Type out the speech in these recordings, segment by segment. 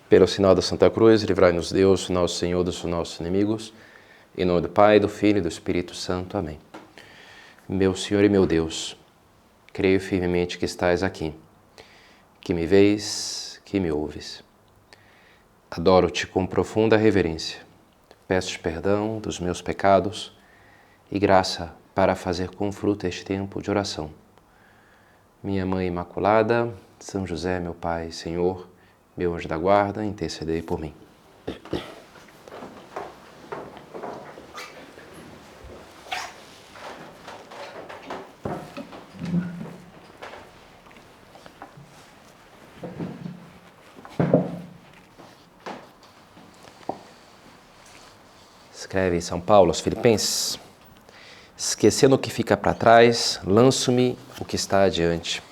Pelo sinal da Santa Cruz, livrai-nos Deus, nosso Senhor, dos nossos inimigos. Em nome do Pai, do Filho e do Espírito Santo. Amém. Meu Senhor e meu Deus, creio firmemente que estais aqui, que me vês, que me ouves. Adoro-te com profunda reverência. Peço-te perdão dos meus pecados e graça para fazer com fruto este tempo de oração. Minha Mãe Imaculada, São José, meu Pai, Senhor, meu anjo da guarda, intercedei por mim. Escreve São Paulo aos Filipenses: esquecendo o que fica para trás, lanço-me o que está adiante.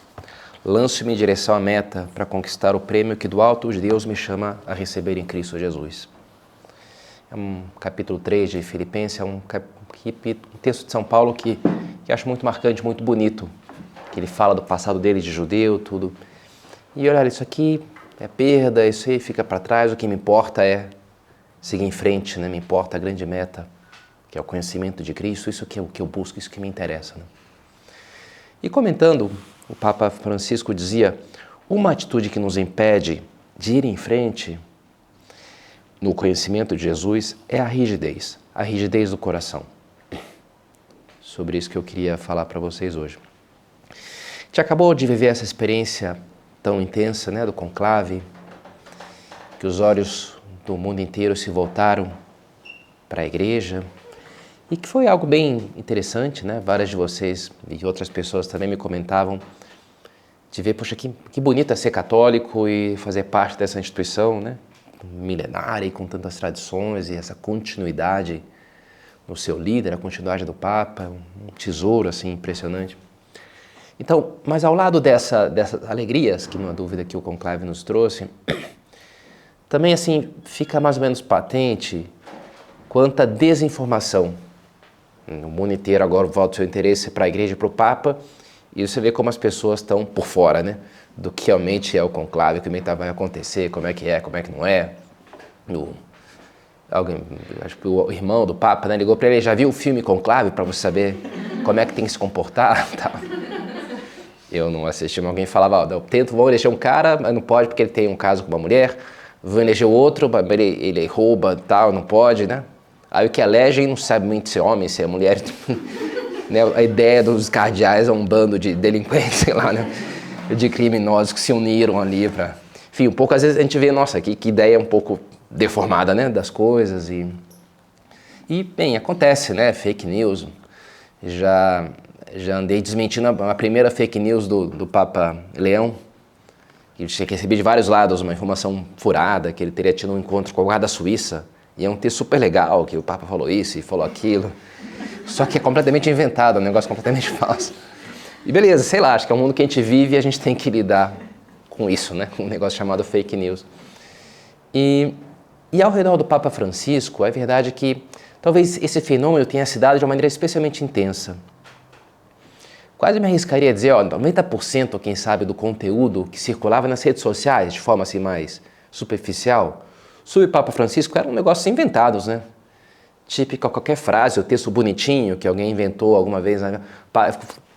Lanço-me em direção à meta para conquistar o prêmio que do alto de Deus me chama a receber em Cristo Jesus. É um capítulo 3 de Filipenses, é um texto de São Paulo que acho muito marcante, muito bonito. Que ele fala do passado dele de judeu, tudo. E olha, isso aqui é perda, isso aí fica para trás, o que me importa é seguir em frente, né? Me importa a grande meta, que é o conhecimento de Cristo, isso que é o que eu busco, isso que me interessa. Né? E comentando, o Papa Francisco dizia, uma atitude que nos impede de ir em frente no conhecimento de Jesus é a rigidez do coração. Sobre isso que eu queria falar para vocês hoje. A gente acabou de viver essa experiência tão intensa, né, do conclave, que os olhos do mundo inteiro se voltaram para a igreja, e que foi algo bem interessante, né? Várias de vocês e outras pessoas também me comentavam de ver, poxa, que bonito é ser católico e fazer parte dessa instituição, né? Milenária e com tantas tradições e essa continuidade no seu líder, a continuidade do Papa, um tesouro assim impressionante. Então, mas ao lado dessas alegrias, que não há dúvida que o conclave nos trouxe, também assim fica mais ou menos patente quanta desinformação. O mundo inteiro agora volta o seu interesse para a igreja e para o Papa, e você vê como as pessoas estão por fora, né? Do que realmente é o conclave, como é que vai acontecer, como é que não é. Acho que o irmão do Papa, né, ligou para ele, já viu o filme Conclave para você saber como é que tem que se comportar? Tal. Eu não assisti, mas alguém falava, vão eleger um cara, mas não pode porque ele tem um caso com uma mulher, vão eleger o outro, ele rouba, tal, não pode, né? Aí o que elegem não sabe muito se é homem, se é mulher. Né? A ideia dos cardeais é um bando de delinquentes, sei lá, né? De criminosos que se uniram ali para... Enfim, um pouco às vezes a gente vê, nossa, que ideia um pouco deformada, né? Das coisas e, bem, acontece, né? Fake news. Já andei desmentindo a primeira fake news do Papa Leão, que tinha recebido de vários lados uma informação furada, que ele teria tido um encontro com o guarda suíça. E é um texto super legal, que o Papa falou isso e falou aquilo. Só que é completamente inventado, é um negócio completamente falso. E beleza, sei lá, acho que é um mundo que a gente vive e a gente tem que lidar com isso, né? Com um negócio chamado fake news. E ao redor do Papa Francisco, é verdade que talvez esse fenômeno tenha se dado de uma maneira especialmente intensa. Quase me arriscaria a dizer, 90%, quem sabe, do conteúdo que circulava nas redes sociais, de forma assim mais superficial, sobre o Papa Francisco eram negócios inventados, né? Típica qualquer frase, o texto bonitinho que alguém inventou alguma vez, né?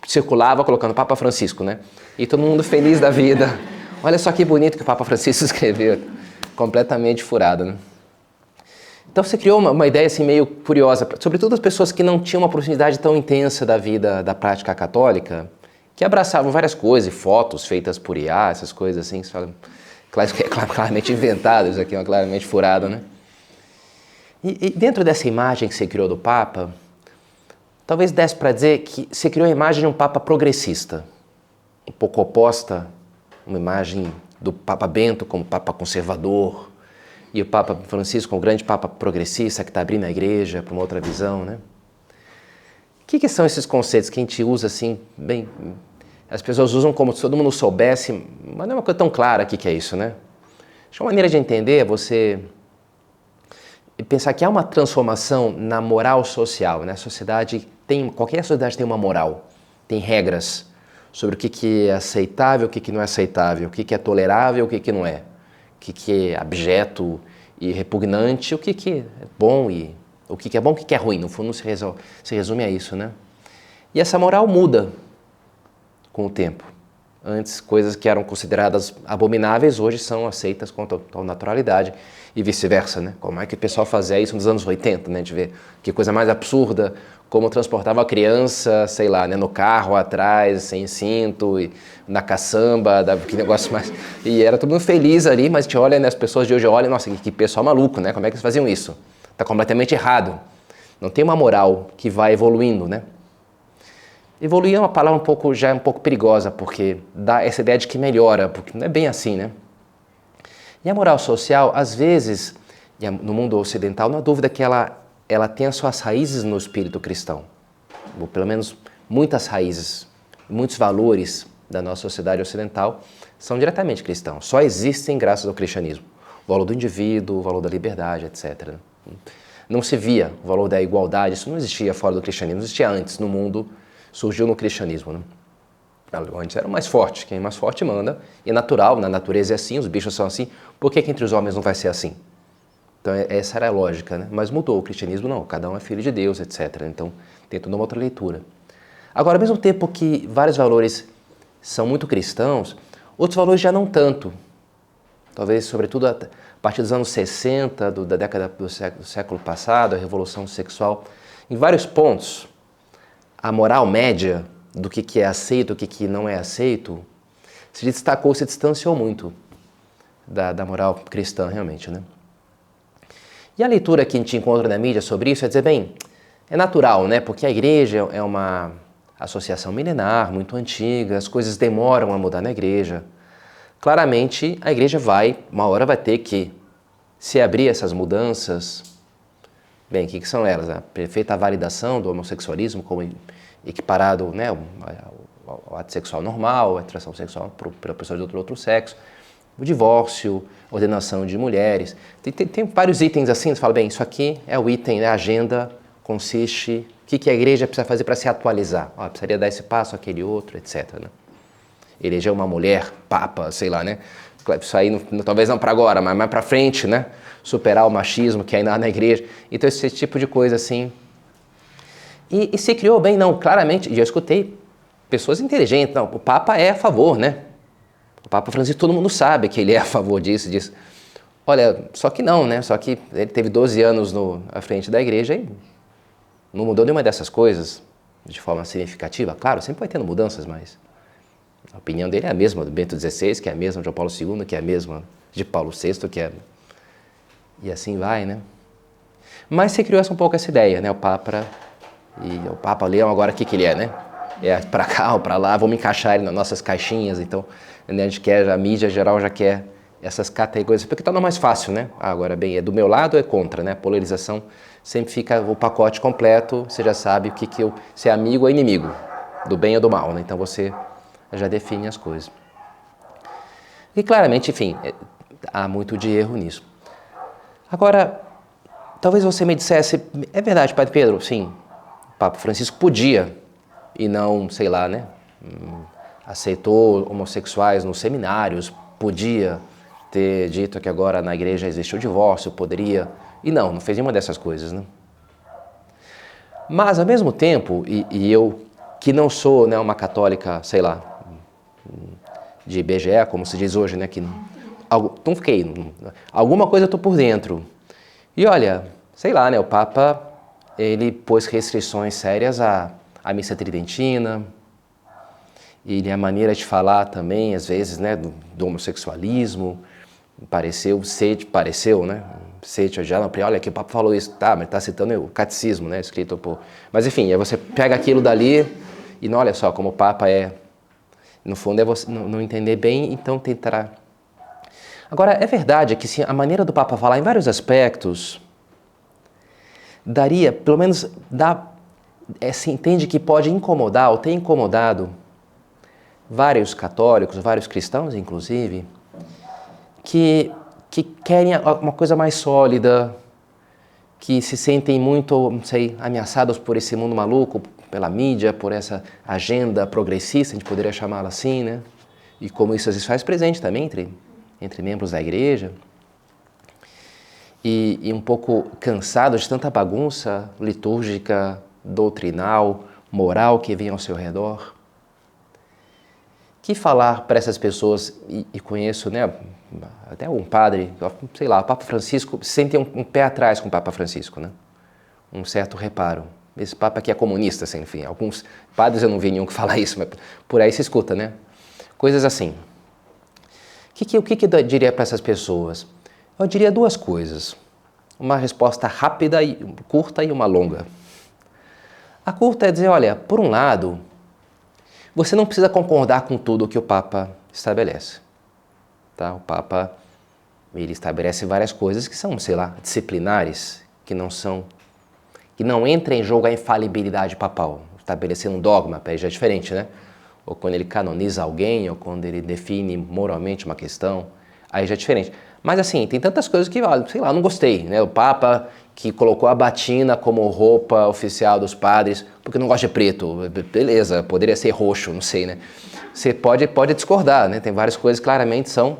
Circulava colocando Papa Francisco, né? E todo mundo feliz da vida. Olha só que bonito que o Papa Francisco escreveu. Completamente furado, né? Então você criou uma ideia assim meio curiosa, sobretudo as pessoas que não tinham uma proximidade tão intensa da vida, da prática católica, que abraçavam várias coisas, fotos feitas por IA, essas coisas assim, que você fala... claramente inventado, isso aqui é claramente furado, né? E dentro dessa imagem que você criou do Papa, talvez desse para dizer que você criou a imagem de um Papa progressista, um pouco oposta, uma imagem do Papa Bento como Papa conservador, e o Papa Francisco, um grande Papa progressista que está abrindo a igreja para uma outra visão, né? O que são esses conceitos que a gente usa assim, bem... As pessoas usam como se todo mundo soubesse, mas não é uma coisa tão clara o que é isso, né? Acho que uma maneira de entender é você pensar que há uma transformação na moral social, né? Qualquer sociedade tem uma moral, tem regras sobre o que é aceitável, o que não é aceitável, o que é tolerável, o que não é. que é abjeto e repugnante, o que é bom e o que é bom, o que é ruim. No fundo se resume a isso, né? E essa moral muda com o tempo. Antes, coisas que eram consideradas abomináveis, hoje são aceitas com total naturalidade e vice-versa, né? Como é que o pessoal fazia isso nos anos 80, né? A gente vê que coisa mais absurda, como transportava a criança, sei lá, né? No carro atrás, sem cinto, e na caçamba, que negócio mais... E era todo mundo feliz ali, mas a gente olha, né? As pessoas de hoje olham, nossa, que pessoal maluco, né? Como é que eles faziam isso? Está completamente errado. Não tem uma moral que vai evoluindo, né? Evoluir é uma palavra já é um pouco perigosa, porque dá essa ideia de que melhora, porque não é bem assim, né? E a moral social, às vezes, no mundo ocidental, não há dúvida que ela tem as suas raízes no espírito cristão. Ou pelo menos muitas raízes, muitos valores da nossa sociedade ocidental são diretamente cristãos. Só existem graças ao cristianismo. O valor do indivíduo, o valor da liberdade, etc. Não se via o valor da igualdade, isso não existia fora do cristianismo, não existia antes no mundo. Surgiu no cristianismo, né? Antes era o mais forte, quem é mais forte manda, e é natural, na natureza é assim, os bichos são assim, por que entre os homens não vai ser assim? Então essa era a lógica, né? Mas mudou, o cristianismo não, cada um é filho de Deus, etc. Então tem toda uma outra leitura. Agora, ao mesmo tempo que vários valores são muito cristãos, outros valores já não tanto. Talvez, sobretudo, a partir dos anos 60, da década do século passado, a revolução sexual, em vários pontos, a moral média do que é aceito, o que não é aceito, se destacou, se distanciou muito da moral cristã, realmente, né? E a leitura que a gente encontra na mídia sobre isso é dizer, bem, é natural, né? Porque a igreja é uma associação milenar, muito antiga, as coisas demoram a mudar na igreja. Claramente, a igreja uma hora vai ter que se abrir essas mudanças. Bem, o que são elas? A perfeita validação do homossexualismo como equiparado, né, ao ato sexual normal, a atração sexual para pessoas de outro sexo, o divórcio, ordenação de mulheres. Tem vários itens assim, você fala, bem, isso aqui é o item, né, a agenda consiste, o que a igreja precisa fazer para se atualizar? Precisaria dar esse passo, aquele outro, etc. Né? Eleger uma mulher, papa, sei lá, né? Isso aí, talvez não para agora, mas mais para frente, né? Superar o machismo que ainda há na igreja. Então, esse tipo de coisa assim. E se criou bem, não, claramente, e eu escutei pessoas inteligentes, não, o Papa é a favor, né? O Papa Francisco, todo mundo sabe que ele é a favor disso. Olha, só que não, né? Só que ele teve 12 anos à frente da igreja e não mudou nenhuma dessas coisas de forma significativa. Claro, sempre vai tendo mudanças, mas a opinião dele é a mesma do Bento XVI, que é a mesma de João Paulo II, que é a mesma de Paulo VI, e assim vai, né? Mas se criou um pouco essa ideia, né? O Papa Leão agora, o que ele é, né? É para cá ou para lá, vamos encaixar ele nas nossas caixinhas, então a gente quer, a mídia geral já quer essas categorias, porque torna mais fácil, né? Agora, bem, é do meu lado ou é contra, né? A polarização sempre fica o pacote completo, você já sabe se é amigo ou inimigo, do bem ou do mal, né? Então você já define as coisas. E claramente, enfim, há muito de erro nisso. Agora, talvez você me dissesse, é verdade, Padre Pedro, sim, o Papa Francisco podia, e não, sei lá, né, aceitou homossexuais nos seminários, podia ter dito que agora na igreja existe o divórcio, poderia, e não fez nenhuma dessas coisas, né. Mas, ao mesmo tempo, e eu, que não sou, né, uma católica, sei lá, de IBGE, como se diz hoje, né, que não fiquei, alguma coisa eu estou por dentro. E olha, sei lá, né, o Papa, ele pôs restrições sérias à missa tridentina, e a maneira de falar também, às vezes, né, do homossexualismo, pareceu, né, olha que o Papa falou isso, tá, mas está citando o catecismo, né, escrito por... Mas enfim, aí você pega aquilo dali e não, olha só, como o Papa no fundo é você não entender bem, então tentar... Agora, é verdade que sim, a maneira do Papa falar em vários aspectos daria, pelo menos, se entende que pode incomodar, ou tem incomodado, vários católicos, vários cristãos, inclusive, que querem uma coisa mais sólida, que se sentem muito, não sei, ameaçados por esse mundo maluco, pela mídia, por essa agenda progressista, a gente poderia chamá-la assim, né? E como isso às vezes faz presente também entre membros da igreja, e um pouco cansado de tanta bagunça litúrgica, doutrinal, moral que vem ao seu redor. Que falar para essas pessoas, e conheço, né, até um padre, sei lá, o Papa Francisco, sentem um pé atrás com o Papa Francisco, né? Um certo reparo. Esse Papa aqui é comunista, assim, enfim, alguns padres eu não vi nenhum que fala isso, mas por aí se escuta, né? Coisas assim. O que eu diria para essas pessoas? Eu diria duas coisas. Uma resposta rápida, e curta e uma longa. A curta é dizer, olha, por um lado, você não precisa concordar com tudo que o Papa estabelece. Tá? O Papa, ele estabelece várias coisas que são, sei lá, disciplinares, que não entra em jogo a infalibilidade papal. Estabelecer um dogma, aí já é diferente, né? Ou quando ele canoniza alguém, ou quando ele define moralmente uma questão, aí já é diferente. Mas assim, tem tantas coisas que, sei lá, eu não gostei, né? O Papa que colocou a batina como roupa oficial dos padres, porque não gosta de preto. Beleza, poderia ser roxo, não sei, né? Você pode discordar, né? Tem várias coisas que claramente são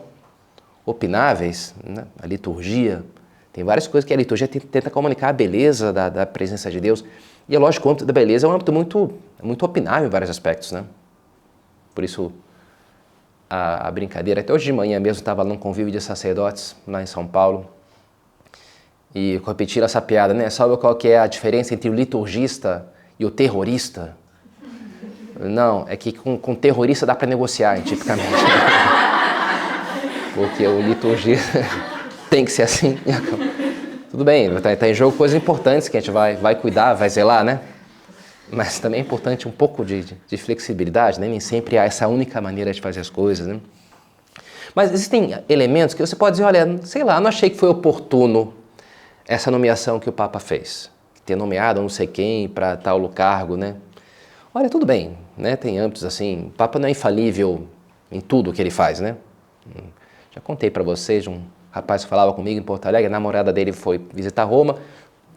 opináveis, né? A liturgia, tem várias coisas que a liturgia tenta comunicar a beleza da presença de Deus. E é lógico, o âmbito da beleza é um âmbito muito opinável em vários aspectos, né? Por isso, a brincadeira, até hoje de manhã mesmo estava num convívio de sacerdotes lá em São Paulo e repetiram essa piada, né? Sabe qual que é a diferença entre o liturgista e o terrorista? Não, é que com terrorista dá para negociar, tipicamente. Porque o liturgista tem que ser assim. Tudo bem, tá em jogo coisas importantes que a gente vai cuidar, vai zelar, né? Mas também é importante um pouco de flexibilidade, né? Nem sempre há essa única maneira de fazer as coisas, né? Mas existem elementos que você pode dizer, olha, sei lá, não achei que foi oportuno essa nomeação que o Papa fez. Ter nomeado não sei quem para tal cargo, né? Olha, tudo bem, né? Tem âmbitos assim, o Papa não é infalível em tudo que ele faz, né? Já contei para vocês de um rapaz que falava comigo em Porto Alegre, a namorada dele foi visitar Roma,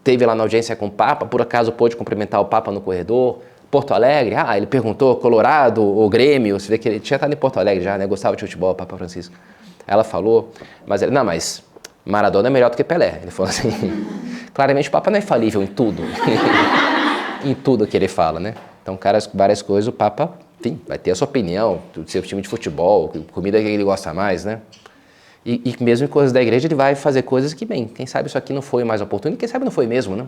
teve lá na audiência com o Papa, por acaso pôde cumprimentar o Papa no corredor. Porto Alegre, ele perguntou Colorado ou Grêmio, você vê que ele tinha estado em Porto Alegre já, né? Gostava de futebol, o Papa Francisco. Ela falou, mas Maradona é melhor do que Pelé. Ele falou assim, claramente o Papa não é infalível em tudo, em tudo que ele fala, né? Então, várias coisas, o Papa, enfim, vai ter a sua opinião, do seu time de futebol, comida que ele gosta mais, né? E mesmo em coisas da igreja, ele vai fazer coisas que, bem, quem sabe isso aqui não foi mais oportuno, e quem sabe não foi mesmo, né?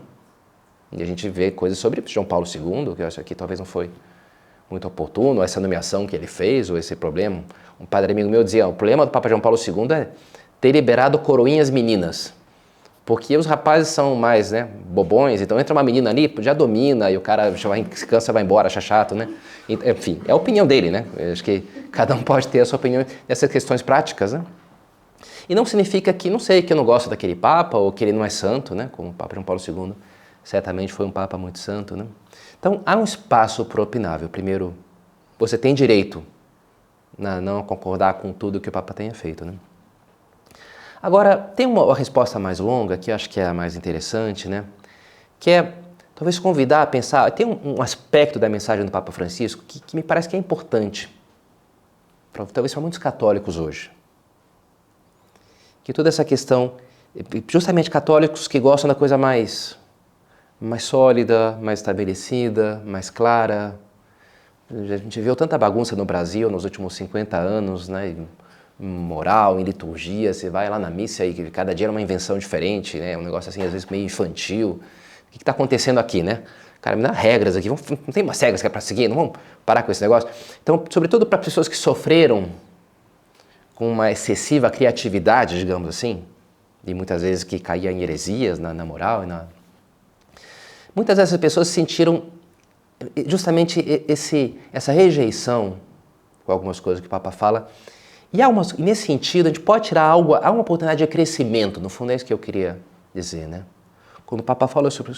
E a gente vê coisas sobre João Paulo II, que eu acho que talvez não foi muito oportuno, essa nomeação que ele fez, ou esse problema. Um padre amigo meu dizia, o problema do Papa João Paulo II é ter liberado coroinhas meninas. Porque os rapazes são mais, né, bobões, então entra uma menina ali, já domina, e o cara já se cansa, vai embora, acha chato, né? Enfim, é a opinião dele, né? Eu acho que cada um pode ter a sua opinião nessas questões práticas, né? E não significa que, não sei, que eu não gosto daquele Papa, ou que ele não é santo, né? Como o Papa João Paulo II certamente foi um Papa muito santo, né? Então, há um espaço para o opinável. Primeiro, você tem direito a não concordar com tudo que o Papa tenha feito, né? Agora, tem uma resposta mais longa, que eu acho que é a mais interessante, né? Que é, talvez, convidar a pensar... Tem um aspecto da mensagem do Papa Francisco que me parece que é importante, talvez para muitos católicos hoje. Que toda essa questão, justamente católicos que gostam da coisa mais sólida, mais estabelecida, mais clara. A gente viu tanta bagunça no Brasil nos últimos 50 anos, né? Em moral, em liturgia, você vai lá na missa e cada dia é uma invenção diferente, né? Um negócio assim, às vezes meio infantil. O que está acontecendo aqui, né? Cara, me dá regras aqui, não tem umas regras que é para seguir, não vamos parar com esse negócio? Então, sobretudo para pessoas que sofreram com uma excessiva criatividade, digamos assim, e muitas vezes que caía em heresias na moral e muitas dessas pessoas sentiram justamente essa rejeição com algumas coisas que o Papa fala. E nesse sentido, a gente pode tirar há uma oportunidade de crescimento, no fundo é isso que eu queria dizer, né? Quando o Papa fala sobre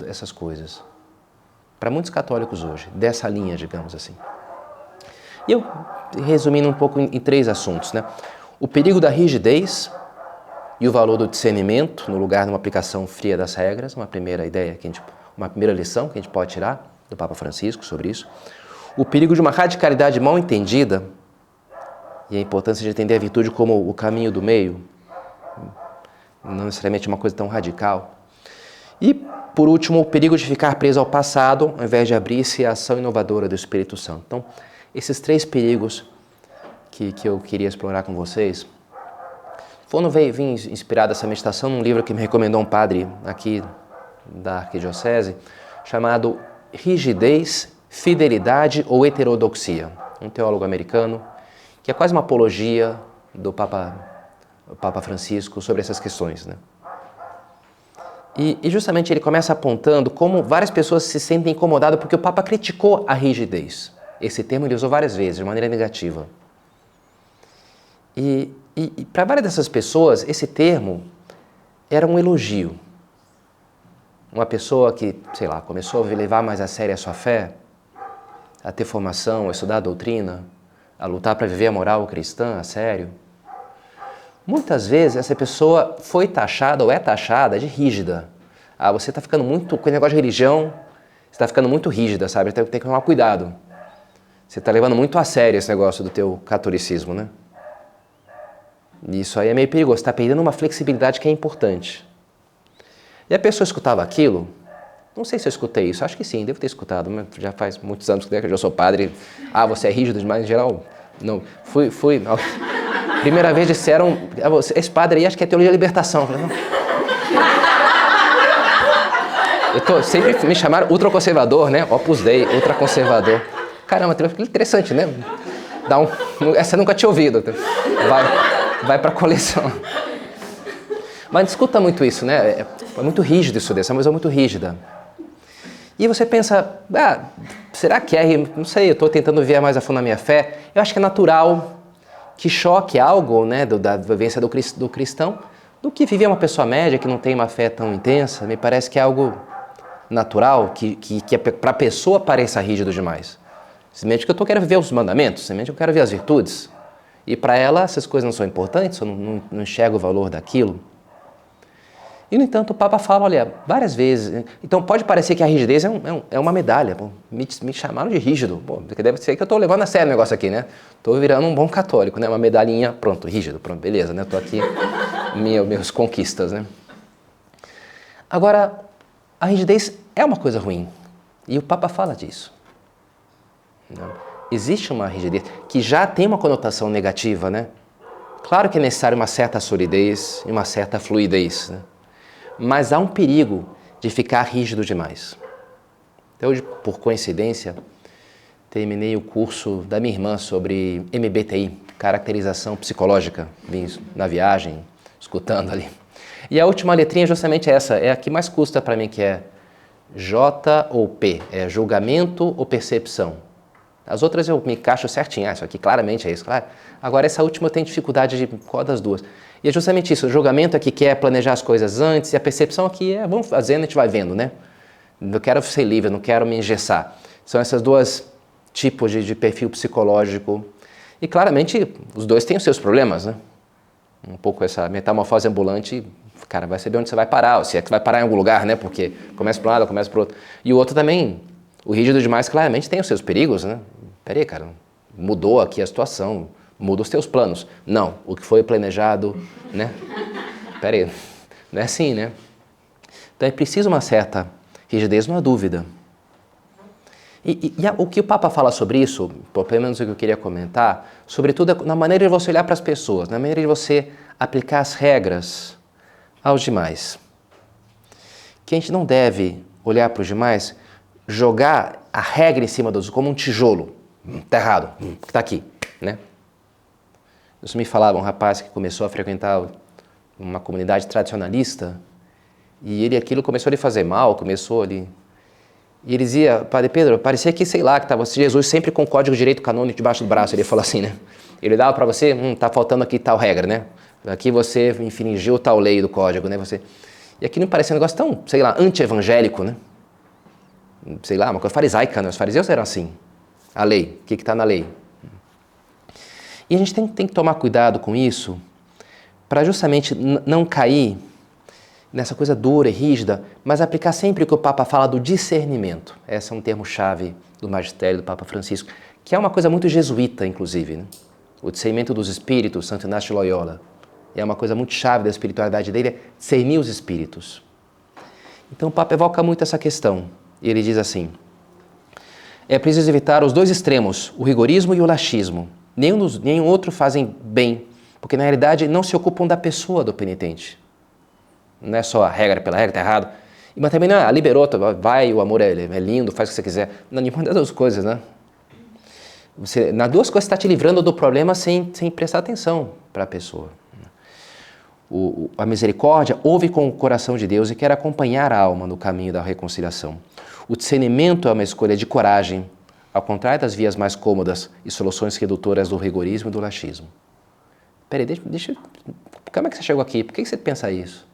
essas coisas, para muitos católicos hoje, dessa linha, digamos assim. E eu, resumindo um pouco em 3 assuntos, né? O perigo da rigidez e o valor do discernimento no lugar de uma aplicação fria das regras, uma primeira ideia, uma primeira lição que a gente pode tirar do Papa Francisco sobre isso. O perigo de uma radicalidade mal entendida e a importância de entender a virtude como o caminho do meio, não necessariamente uma coisa tão radical. E, por último, o perigo de ficar preso ao passado, ao invés de abrir-se à ação inovadora do Espírito Santo. Então, esses 3 perigos que eu queria explorar com vocês, vim inspirado essa meditação num livro que me recomendou um padre aqui da Arquidiocese, chamado Rigidez, Fidelidade ou Heterodoxia, um teólogo americano, que é quase uma apologia do Papa Francisco sobre essas questões, né? E justamente ele começa apontando como várias pessoas se sentem incomodadas porque o Papa criticou a rigidez. Esse termo ele usou várias vezes, de maneira negativa. E para várias dessas pessoas, esse termo era um elogio. Uma pessoa que, sei lá, começou a levar mais a sério a sua fé, a ter formação, a estudar a doutrina, a lutar para viver a moral cristã a sério. Muitas vezes essa pessoa foi taxada ou é taxada de rígida. Ah, você está ficando muito, com o negócio de religião, você está ficando muito rígida, sabe? Tem que tomar cuidado. Você está levando muito a sério esse negócio do teu catolicismo, né? E isso aí é meio perigoso, você está perdendo uma flexibilidade que é importante. E a pessoa escutava aquilo, não sei se eu escutei isso, acho que sim, devo ter escutado, mas já faz muitos anos que eu já sou padre. Ah, você é rígido demais, em geral, não. Primeira vez disseram, esse padre aí acho que é teologia da libertação. Eu falei, não. Sempre me chamaram ultraconservador, né? Opus Dei, ultraconservador. Caramba, que interessante, né? Essa eu nunca tinha ouvido. Vai para a coleção. Mas escuta muito isso, né? É muito rígido isso dessa, mas é muito rígida. E você pensa, será que é? Não sei, eu estou tentando viver mais a fundo a minha fé. Eu acho que é natural que choque algo, né, da vivência do cristão, do que viver uma pessoa média que não tem uma fé tão intensa. Me parece que é algo natural, que para a pessoa pareça rígido demais. Simplesmente que eu quero viver os mandamentos, simplesmente eu quero ver as virtudes. E para ela essas coisas não são importantes, eu não enxergo o valor daquilo. E, no entanto, o Papa fala, olha, várias vezes, então pode parecer que a rigidez é uma medalha. Pô, me chamaram de rígido, porque deve ser que eu estou levando a sério o negócio aqui, né? Estou virando um bom católico, né? Uma medalhinha, pronto, rígido, pronto, beleza, né? Estou aqui, meus conquistas, né? Agora, a rigidez é uma coisa ruim, e o Papa fala disso. Não. Existe uma rigidez que já tem uma conotação negativa, né? Claro que é necessário uma certa solidez e uma certa fluidez, né? Mas há um perigo de ficar rígido demais. Então, hoje, por coincidência, terminei o curso da minha irmã sobre MBTI, caracterização psicológica. Vim na viagem, escutando ali. E a última letrinha justamente é essa, é a que mais custa para mim, que é J ou P, é julgamento ou percepção. As outras eu me encaixo certinho, isso aqui claramente é isso, claro. Agora essa última eu tenho dificuldade de qual das duas. E é justamente isso, o julgamento é que quer planejar as coisas antes e a percepção aqui é, vamos fazendo, a gente vai vendo, né? Eu quero ser livre, eu não quero me engessar. São essas duas tipos de perfil psicológico. E claramente os dois têm os seus problemas, né? Um pouco essa metamorfose ambulante, cara, vai saber onde você vai parar, ou se é que vai parar em algum lugar, né? Porque começa para um lado, começa para o outro. E o outro também, o rígido demais, claramente tem os seus perigos, né? Peraí, cara, mudou aqui a situação, muda os teus planos. Não, o que foi planejado, né? Peraí, não é assim, né? Então é preciso uma certa rigidez, não há dúvida. O que o Papa fala sobre isso, pelo menos o que eu queria comentar, sobretudo é na maneira de você olhar para as pessoas, na maneira de você aplicar as regras aos demais. Que a gente não deve olhar para os demais, jogar a regra em cima dos como um tijolo. Está errado, que está aqui, né? Isso me falava um rapaz que começou a frequentar uma comunidade tradicionalista e aquilo começou a lhe fazer mal, começou ali. E ele dizia, Padre Pedro, parecia que, sei lá, que estava Jesus sempre com o código de direito canônico debaixo do braço. Ele falou assim, né? Ele dava para você, tá faltando aqui tal regra, né? Aqui você infringiu tal lei do código, né? E aqui não parecia um negócio tão, sei lá, anti-evangélico, né? Sei lá, uma coisa farisaica, né? Os fariseus eram assim. A lei, o que está na lei? E a gente tem que tomar cuidado com isso para justamente não cair nessa coisa dura e rígida, mas aplicar sempre o que o Papa fala do discernimento. Esse é um termo-chave do magistério do Papa Francisco, que é uma coisa muito jesuíta, inclusive, né? O discernimento dos espíritos, Santo Inácio de Loyola. É uma coisa muito chave da espiritualidade dele, é discernir os espíritos. Então o Papa evoca muito essa questão. E ele diz assim: é preciso evitar os dois extremos, o rigorismo e o laxismo. Nenhum outro fazem bem, porque na realidade não se ocupam da pessoa do penitente. Não é só a regra pela regra, está errado. Mas também não é, liberou, vai, o amor é lindo, faz o que você quiser. Não, nenhuma das duas coisas, né? Nas duas coisas você está te livrando do problema sem prestar atenção para a pessoa. A misericórdia ouve com o coração de Deus e quer acompanhar a alma no caminho da reconciliação. O discernimento é uma escolha de coragem, ao contrário das vias mais cômodas e soluções redutoras do rigorismo e do laxismo. Peraí, como é que você chegou aqui? Por que você pensa isso?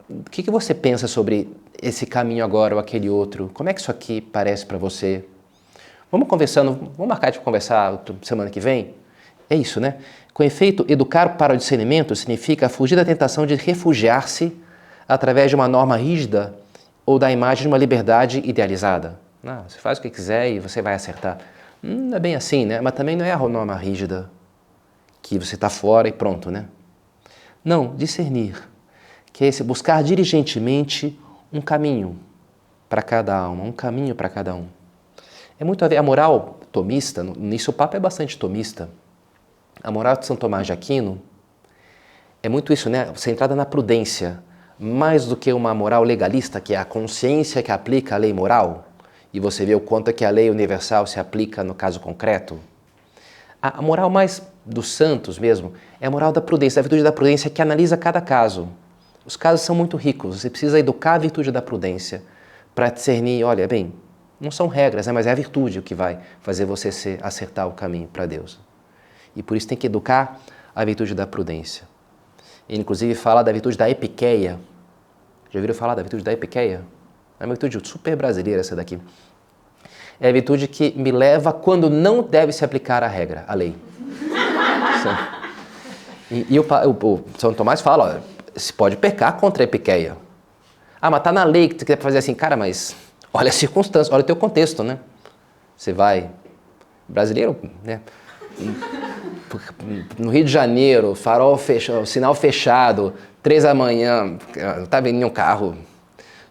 O que você pensa sobre esse caminho agora ou aquele outro? Como é que isso aqui parece para você? Vamos conversando, vamos marcar de conversar semana que vem? É isso, né? Com efeito, educar para o discernimento significa fugir da tentação de refugiar-se através de uma norma rígida ou da imagem de uma liberdade idealizada. Não, você faz o que quiser e você vai acertar. Não é bem assim, né? Mas também não é a norma rígida que você está fora e pronto, né? Não, discernir, que é esse buscar diligentemente um caminho para cada alma, um caminho para cada um. É muito a ver, a moral tomista, nisso o Papa é bastante tomista. A moral de São Tomás de Aquino é muito isso, né? Centrada na prudência, mais do que uma moral legalista, que é a consciência que aplica a lei moral, e você vê o quanto é que a lei universal se aplica no caso concreto. A moral mais dos santos mesmo é a moral da prudência, a virtude da prudência que analisa cada caso. Os casos são muito ricos, você precisa educar a virtude da prudência para discernir, olha, bem, não são regras, né, mas é a virtude o que vai fazer você acertar o caminho para Deus. E por isso tem que educar a virtude da prudência. Ele inclusive fala da virtude da epiqueia. Já ouviram falar da virtude da epiqueia? É uma virtude super brasileira essa daqui. É a virtude que me leva quando não deve se aplicar a regra, a lei. E o São Tomás fala, olha, se pode pecar contra a epiqueia. Ah, mas tá na lei que você quer fazer assim. Cara, mas olha as circunstâncias, olha o teu contexto, né? Você vai... Brasileiro, né? No Rio de Janeiro, farol fechado, sinal fechado, 3 da manhã, não tá vendo nenhum carro.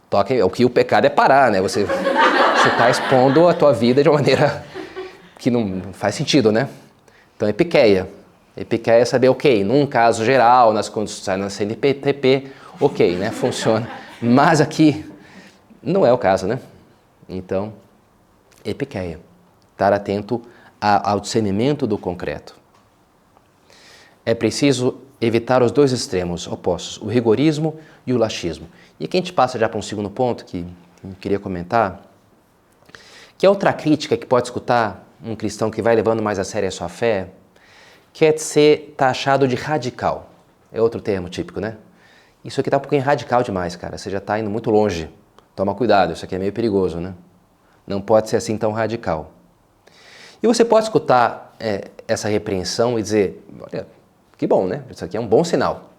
Toca, o que o pecado é parar, né? Você está expondo a tua vida de uma maneira que não faz sentido, né? Então, epiqueia. Epiqueia é saber, ok, num caso geral, nas condições, na CNPTP, ok, né? Funciona. Mas aqui não é o caso, né? Então, epiqueia. Estar atento ao discernimento do concreto. É preciso evitar os dois extremos opostos, o rigorismo e o laxismo. E aqui a gente passa já para um segundo ponto que eu queria comentar, que é outra crítica que pode escutar um cristão que vai levando mais a sério a sua fé, que é de ser taxado de radical. É outro termo típico, né? Isso aqui está um pouquinho radical demais, cara. Você já está indo muito longe. Toma cuidado, isso aqui é meio perigoso, né? Não pode ser assim tão radical. E você pode escutar essa repreensão e dizer, olha, que bom, né? Isso aqui é um bom sinal.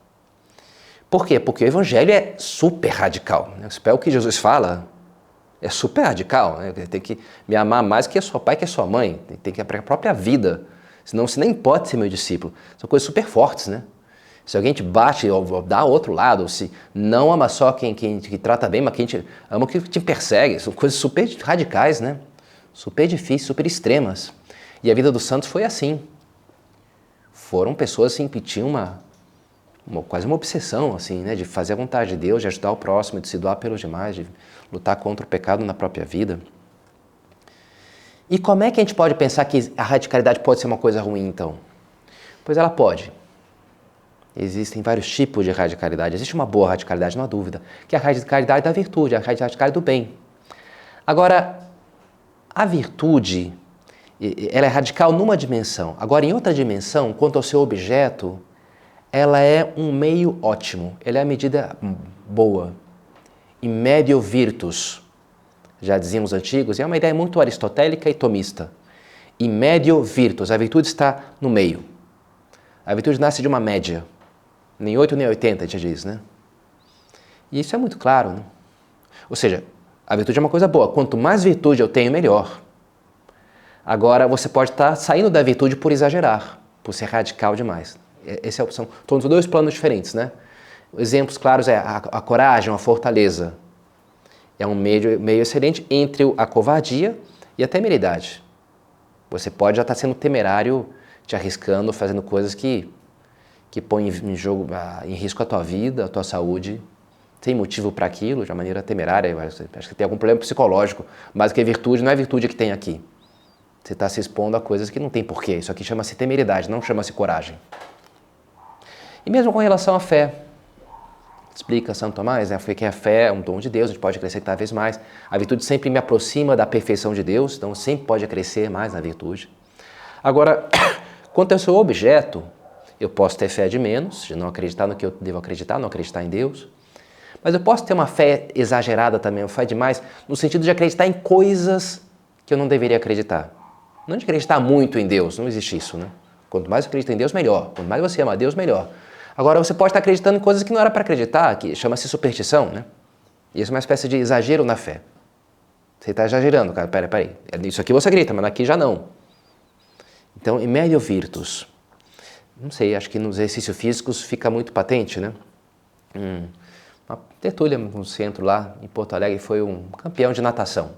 Por quê? Porque o evangelho é super radical. Né? É o que Jesus fala, é super radical. Né? Tem que me amar mais que seu pai, que a sua mãe. Tem que amar a própria vida. Senão você nem pode ser meu discípulo. São coisas super fortes, né? Se alguém te bate, ou dá outro lado, se não ama só quem te trata bem, mas quem te ama quem te persegue. São coisas super radicais, né? Super difíceis, super extremas. E a vida dos santos foi assim. Foram pessoas assim, que tinham quase uma obsessão assim, né? De fazer a vontade de Deus, de ajudar o próximo, de se doar pelos demais, de lutar contra o pecado na própria vida. E como é que a gente pode pensar que a radicalidade pode ser uma coisa ruim, então? Pois ela pode. Existem vários tipos de radicalidade. Existe uma boa radicalidade, não há dúvida, que é a radicalidade da virtude, a radicalidade do bem. Agora, a virtude, ela é radical numa dimensão. Agora, em outra dimensão, quanto ao seu objeto, ela é um meio ótimo. Ela é a medida boa. In medio virtus, já diziam os antigos, e é uma ideia muito aristotélica e tomista. In medio virtus, a virtude está no meio. A virtude nasce de uma média. Nem 8 nem 80, a gente diz, né? E isso é muito claro, né? Ou seja, a virtude é uma coisa boa. Quanto mais virtude eu tenho, melhor. Agora, você pode estar saindo da virtude por exagerar. por ser radical demais. São dois planos diferentes, né? Exemplos claros é a coragem, a fortaleza. É um meio excelente entre a covardia e a temeridade. Você pode já estar sendo temerário, te arriscando, fazendo coisas que põem em risco a tua vida, a tua saúde. Tem motivo para aquilo, de uma maneira temerária. Acho que tem algum problema psicológico. Mas que virtude não é virtude que tem aqui. Você está se expondo a coisas que não tem porquê. Isso aqui chama-se temeridade, não chama-se coragem. E mesmo com relação à fé. Explica Santo Tomás, né? Que a fé é um dom de Deus, a gente pode crescer cada vez mais. A virtude sempre me aproxima da perfeição de Deus, então sempre pode crescer mais na virtude. Agora, quanto ao seu objeto, eu posso ter fé de menos, de não acreditar no que eu devo acreditar, não acreditar em Deus. Mas eu posso ter uma fé exagerada também, uma fé demais, no sentido de acreditar em coisas que eu não deveria acreditar. Não de acreditar muito em Deus, não existe isso, né? Quanto mais você acredita em Deus, melhor. Quanto mais você ama a Deus, melhor. Agora, você pode estar acreditando em coisas que não era para acreditar, que chama-se superstição, né? E isso é uma espécie de exagero na fé. Você está exagerando, cara, peraí. Isso aqui você acredita, mas aqui já não. Então, em medio virtus. Não sei, acho que nos exercícios físicos fica muito patente, né? Uma tertúlia no centro lá, em Porto Alegre, foi um campeão de natação.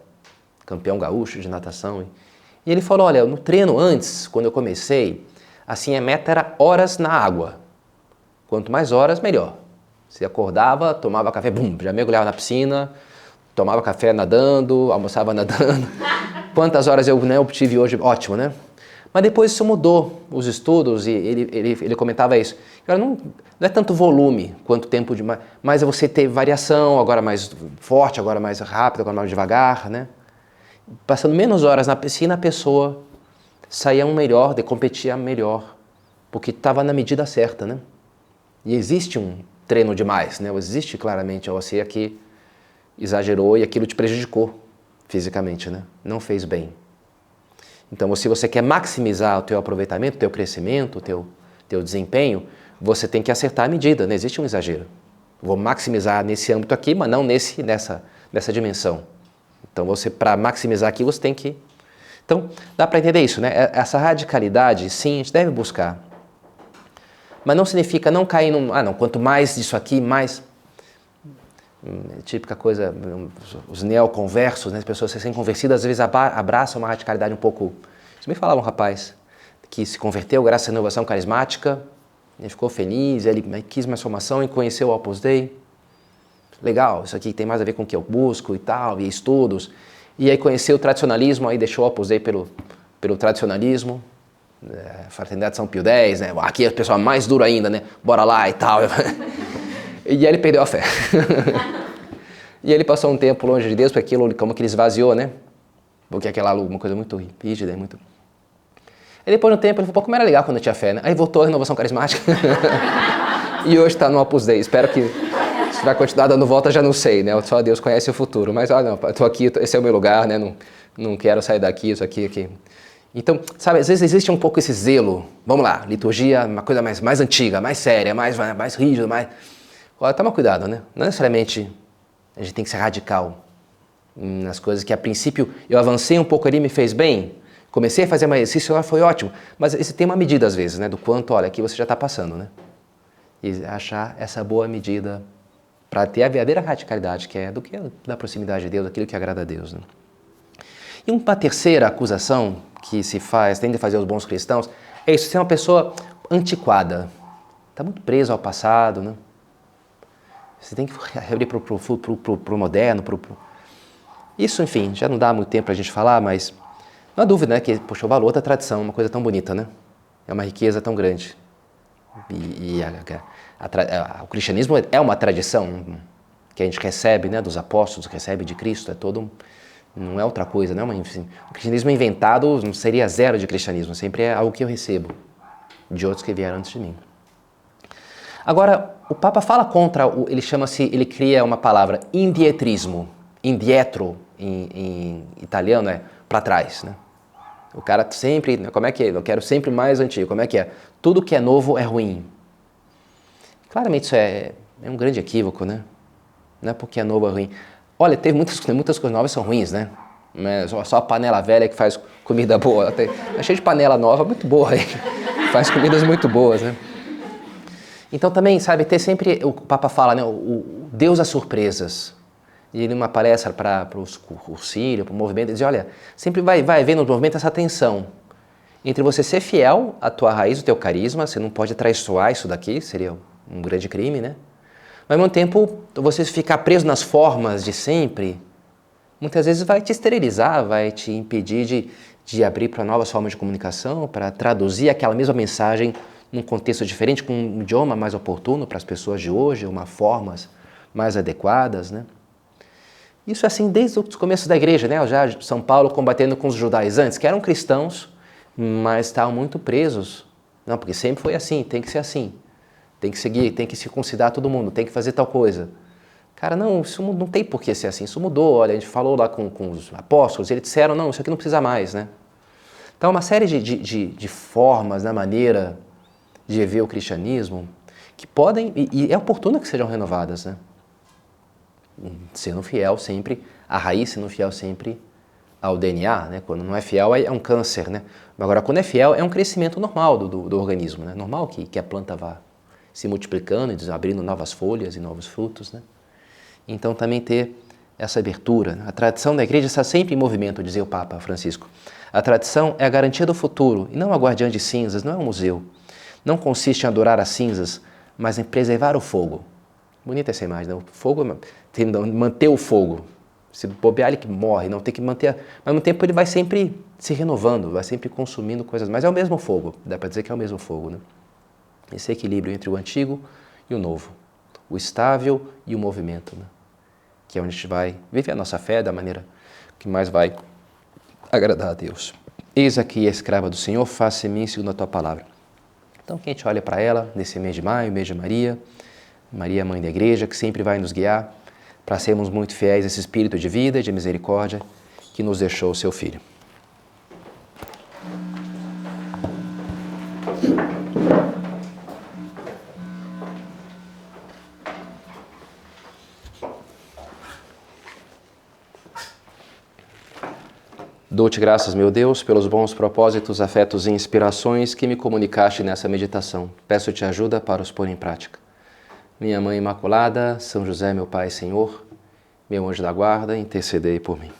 Campeão gaúcho de natação. E ele falou, olha, no treino antes, quando eu comecei, assim, a meta era horas na água. Quanto mais horas, melhor. Você acordava, tomava café, já mergulhava na piscina, tomava café nadando, almoçava nadando. Quantas horas eu obtive hoje? Ótimo, né? Mas depois isso mudou, os estudos, e ele comentava isso. Não é tanto volume quanto tempo de... Mas é você ter variação, agora mais forte, agora mais rápido, agora mais devagar, né? Passando menos horas na piscina, a pessoa saía melhor, competia melhor, porque estava na medida certa, né? E existe um treino demais, né? Existe claramente você que exagerou e aquilo te prejudicou fisicamente, né? Não fez bem. Então, se você quer maximizar o teu aproveitamento, o teu crescimento, o teu desempenho, você tem que acertar a medida, não existe um exagero. Vou maximizar nesse âmbito aqui, mas não nessa dimensão. Então, para maximizar aqui, você tem que... Então, dá para entender isso, né? Essa radicalidade, sim, a gente deve buscar. Mas não significa não cair num... quanto mais disso aqui, mais... Típica coisa, os neoconversos, né? As pessoas recém-convertidas, às vezes abraçam uma radicalidade um pouco... Você me falava um rapaz que se converteu graças à renovação carismática, ele ficou feliz, ele quis mais formação e conheceu o Opus Dei. Legal, isso aqui tem mais a ver com o que eu busco e tal, e estudos. E aí conheceu o tradicionalismo, aí deixou o Opus Dei pelo tradicionalismo. Fraternidade São Pio X, né? Aqui é o pessoal mais duro ainda, né? Bora lá e tal. E aí ele perdeu a fé. E ele passou um tempo longe de Deus, porque aquilo como que ele esvaziou, né? Porque aquela uma coisa muito rígida, muito... E depois de um tempo ele falou, como era legal quando eu tinha fé, né? Aí voltou a renovação carismática. E hoje está no Opus Dei. Espero que se vai continuar dando volta, já não sei, né? Só Deus conhece o futuro. Mas, não, eu tô aqui, esse é o meu lugar, né? Não quero sair daqui, isso aqui. Então, sabe, às vezes existe um pouco esse zelo. Vamos lá, liturgia, uma coisa mais antiga, mais séria, mais rígida, mais... Olha, toma cuidado, né? Não necessariamente a gente tem que ser radical nas coisas que, a princípio, eu avancei um pouco ali, me fez bem, comecei a fazer mais exercício, foi ótimo. Mas isso tem uma medida, às vezes, né? Do quanto, olha, aqui você já está passando, né? E achar essa boa medida para ter a verdadeira radicalidade, que é do que da proximidade de Deus, aquilo que agrada a Deus, né? E uma terceira acusação que se faz, tende a fazer os bons cristãos, é isso, ser uma pessoa antiquada. Está muito preso ao passado, né? Você tem que abrir para o moderno. Isso, enfim, já não dá muito tempo para a gente falar, mas não há dúvida, né, que, poxa, o valor da tradição é uma coisa tão bonita, né? É uma riqueza tão grande. O cristianismo é uma tradição que a gente recebe, né, dos apóstolos, recebe de Cristo, não é outra coisa, não é o cristianismo inventado não seria zero de cristianismo, sempre é algo que eu recebo de outros que vieram antes de mim. Agora, o Papa fala contra, ele cria uma palavra, indietrismo. Indietro, em italiano, é para trás, né? O cara sempre, como é que é? Eu quero sempre mais antigo, como é que é? Tudo que é novo é ruim. Claramente isso é um grande equívoco, né? Não é porque é novo é ruim. Olha, tem muitas coisas novas que são ruins, né? Só a panela velha que faz comida boa. Tá cheio de panela nova, muito boa aí. faz comidas muito boas, né? Então também, sabe, ter sempre, o Papa fala, né, o Deus das surpresas. E numa palestra para o Sírio, para o movimento, ele diz, olha, sempre vai haver no movimento essa tensão entre você ser fiel à tua raiz, ao teu carisma, você não pode traiçoar isso daqui, seria um grande crime, né? Mas ao mesmo tempo, você ficar preso nas formas de sempre, muitas vezes vai te esterilizar, vai te impedir de abrir para novas formas de comunicação, para traduzir aquela mesma mensagem num contexto diferente, com um idioma mais oportuno para as pessoas de hoje, uma formas mais adequadas, né? Isso é assim desde os começos da igreja, né? Já São Paulo combatendo com os judaizantes, que eram cristãos, mas estavam muito presos. Não, porque sempre foi assim, tem que ser assim. Tem que seguir, tem que circuncidar todo mundo, tem que fazer tal coisa. Cara, não, isso não tem por que ser assim, isso mudou. Olha, a gente falou lá com os apóstolos, eles disseram, não, isso aqui não precisa mais, né? Então, uma série de formas, na maneira de ver o cristianismo, que podem, e é oportuno que sejam renovadas, né? Sendo fiel sempre, a raiz sendo fiel sempre ao DNA, né? Quando não é fiel é um câncer, né? Agora, quando é fiel é um crescimento normal do organismo, né? Normal que a planta vá se multiplicando e abrindo novas folhas e novos frutos, né? Então também ter essa abertura, né? A tradição da igreja está sempre em movimento, dizia o Papa Francisco. A tradição é a garantia do futuro e não a guardiã de cinzas, não é um museu. Não consiste em adorar as cinzas, mas em preservar o fogo. Bonita essa imagem, né? O fogo, manter o fogo. Se bobear, ele que morre, não tem que manter. Mas ao mesmo tempo ele vai sempre se renovando, vai sempre consumindo coisas. Mas é o mesmo fogo, dá para dizer que é o mesmo fogo, né? Esse equilíbrio entre o antigo e o novo, o estável e o movimento, né? Que é onde a gente vai viver a nossa fé da maneira que mais vai agradar a Deus. Eis aqui a escrava do Senhor, faça em mim segundo a tua palavra. Então que a gente olhe para ela nesse mês de maio, mês de Maria, Maria, Mãe da Igreja, que sempre vai nos guiar para sermos muito fiéis a esse espírito de vida e de misericórdia que nos deixou o seu Filho. Dou-te graças, meu Deus, pelos bons propósitos, afetos e inspirações que me comunicaste nessa meditação. Peço-te ajuda para os pôr em prática. Minha Mãe Imaculada, São José, meu Pai e Senhor, meu anjo da guarda, intercedei por mim.